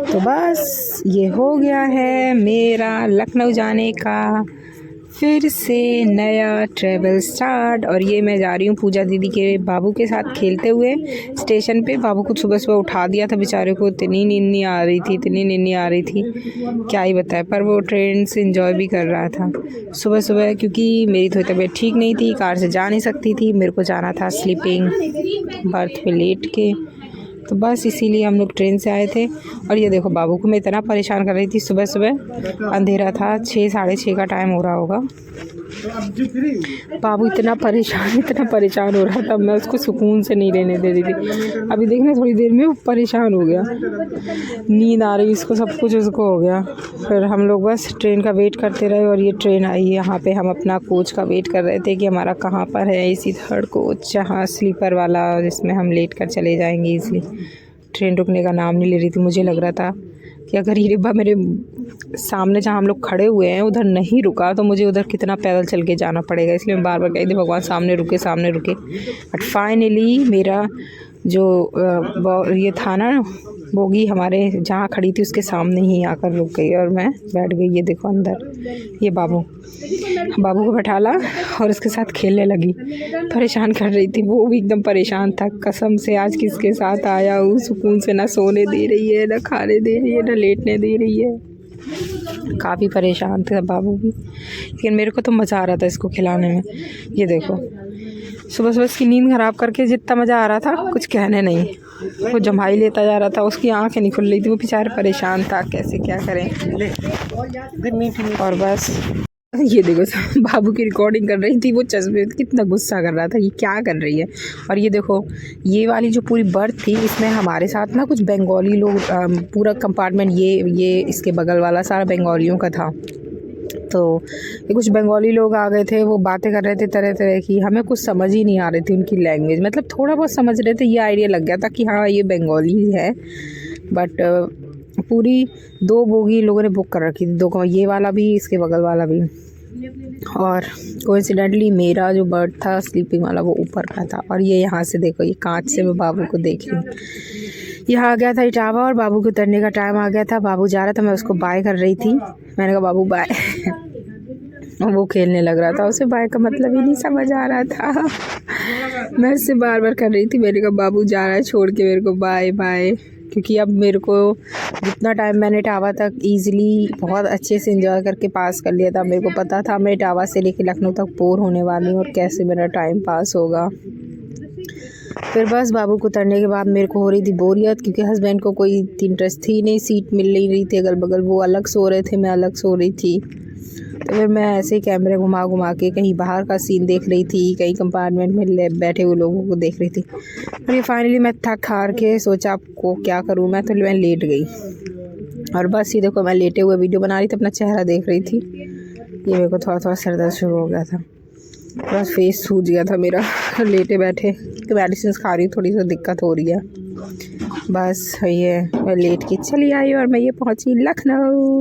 तो बस ये हो गया है मेरा लखनऊ जाने का फिर से नया ट्रैवल स्टार्ट। और ये मैं जा रही हूँ पूजा दीदी के बाबू के साथ खेलते हुए स्टेशन पे। बाबू को सुबह सुबह उठा दिया था, बेचारे को इतनी नींद नहीं आ रही थी, इतनी नींद नहीं आ रही थी क्या ही बताए, पर वो ट्रेन से इंजॉय भी कर रहा था सुबह सुबह। क्योंकि मेरी थोड़ी तबीयत ठीक नहीं थी, कार से जा नहीं सकती थी, मेरे को जाना था स्लीपिंग बर्थ पे लेट के, तो बस इसीलिए हम लोग ट्रेन से आए थे। और ये देखो बाबू को मैं इतना परेशान कर रही थी सुबह सुबह, अंधेरा था, 6 साढ़े 6 का टाइम हो रहा होगा। बाबू इतना परेशान हो रहा था, मैं उसको सुकून से नहीं रहने दे रही थी। अभी देखना थोड़ी देर में वो परेशान हो गया, नींद आ रही इसको, सब कुछ उसको हो गया। फिर हम लोग बस ट्रेन का वेट करते रहे और ये ट्रेन आई। यहाँ पे हम अपना कोच का वेट कर रहे थे कि हमारा कहाँ पर है, इसी थर्ड कोच, जहाँ स्लीपर वाला जिसमें हम लेट कर चले जाएंगे इजली। ट्रेन रुकने का नाम नहीं ले रही थी। मुझे लग रहा था कि अगर ये डिब्बा मेरे सामने जहाँ हम लोग खड़े हुए हैं उधर नहीं रुका तो मुझे उधर कितना पैदल चल के जाना पड़ेगा, इसलिए मैं बार बार कही थी भगवान सामने रुके। बट फाइनली मेरा जो ये था ना बोगी हमारे जहाँ खड़ी थी उसके सामने ही आकर रुक गई और मैं बैठ गई। ये देखो अंदर ये बाबू को बैठाला और उसके साथ खेलने लगी, परेशान कर रही थी, वो भी एकदम परेशान था। कसम से आज किसके साथ आया हूँ, सुकून से ना सोने दे रही है, ना खाने दे रही है, ना लेटने दे रही है। काफ़ी परेशान था बाबू भी, लेकिन मेरे को तो मज़ा आ रहा था इसको खिलाने में। ये देखो सुबह सुबह इसकी नींद ख़राब करके जितना मज़ा आ रहा था कुछ कहने नहीं। वो जम्हाई लेता जा रहा था, उसकी आंखें नहीं खुल रही थी, वो बेचारा परेशान था कैसे क्या करें। और बस ये देखो बाबू की रिकॉर्डिंग कर रही थी, वो चश्मे कितना गुस्सा कर रहा था, ये क्या कर रही है। और ये देखो ये वाली जो पूरी बर्थ थी इसमें हमारे साथ ना कुछ बंगाली लोग, पूरा कंपार्टमेंट ये इसके बगल वाला सारा बंगालियों का था। तो ये कुछ बंगाली लोग आ गए थे, वो बातें कर रहे थे तरह तरह की, हमें कुछ समझ ही नहीं आ रही थी उनकी लैंग्वेज, मतलब थोड़ा बहुत समझ रहे थे, ये आइडिया लग गया था कि हाँ ये बंगाली है। बट पूरी 2 बोगी लोगों ने बुक कर रखी थी, 2, ये वाला भी इसके बगल वाला भी। और कोइंसिडेंटली मेरा जो बर्थ था स्लीपिंग वाला वो ऊपर का था। और ये यहाँ से देखो, ये कांच से मैं बाबू को देख रही हूँ। यहाँ आ गया था इटावा और बाबू के उतरने का टाइम आ गया था, बाबू जा रहा था, मैं उसको बाय कर रही थी, मैंने कहा बाबू बाय वो खेलने लग रहा था, उसे बाय का मतलब ही नहीं समझ आ रहा था। मैं उससे बार बार कर रही थी, मैंने कहा बाबू जा रहा है छोड़ के मेरे को, बाय बाय। क्योंकि अब मेरे को जितना टाइम मैंने इटावा तक ईज़िली बहुत अच्छे से एंजॉय करके पास कर लिया था, मेरे को पता था मैं इटावा से लेकर लखनऊ तक बोर होने वाली हूँ और कैसे मेरा टाइम पास होगा। फिर बस बाबू को उतरने के बाद मेरे को हो रही थी बोरियत, क्योंकि हस्बैंड को कोई इंटरेस्ट थी नहीं, सीट मिल नहीं रही थी अगल बगल, वो अलग सो रहे थे, मैं अलग सो रही थी। तो फिर मैं ऐसे ही कैमरे घुमा के कहीं बाहर का सीन देख रही थी, कहीं कंपार्टमेंट में बैठे हुए लोगों को देख रही थी। और ये फाइनली मैं थक हार के सोचा आपको क्या करूँ, मैं लेट गई। और बस ये देखो मैं लेटे हुए वीडियो बना रही थी, अपना चेहरा देख रही थी। ये मेरे को थोड़ा सर दर्द शुरू हो गया था, बस फेस सूज गया था मेरा लेटे बैठे, तो मेडिसिन खा रही, थोड़ी सी दिक्कत हो रही है। बस ये मैं लेट के चली आई और मैं ये पहुंची लखनऊ।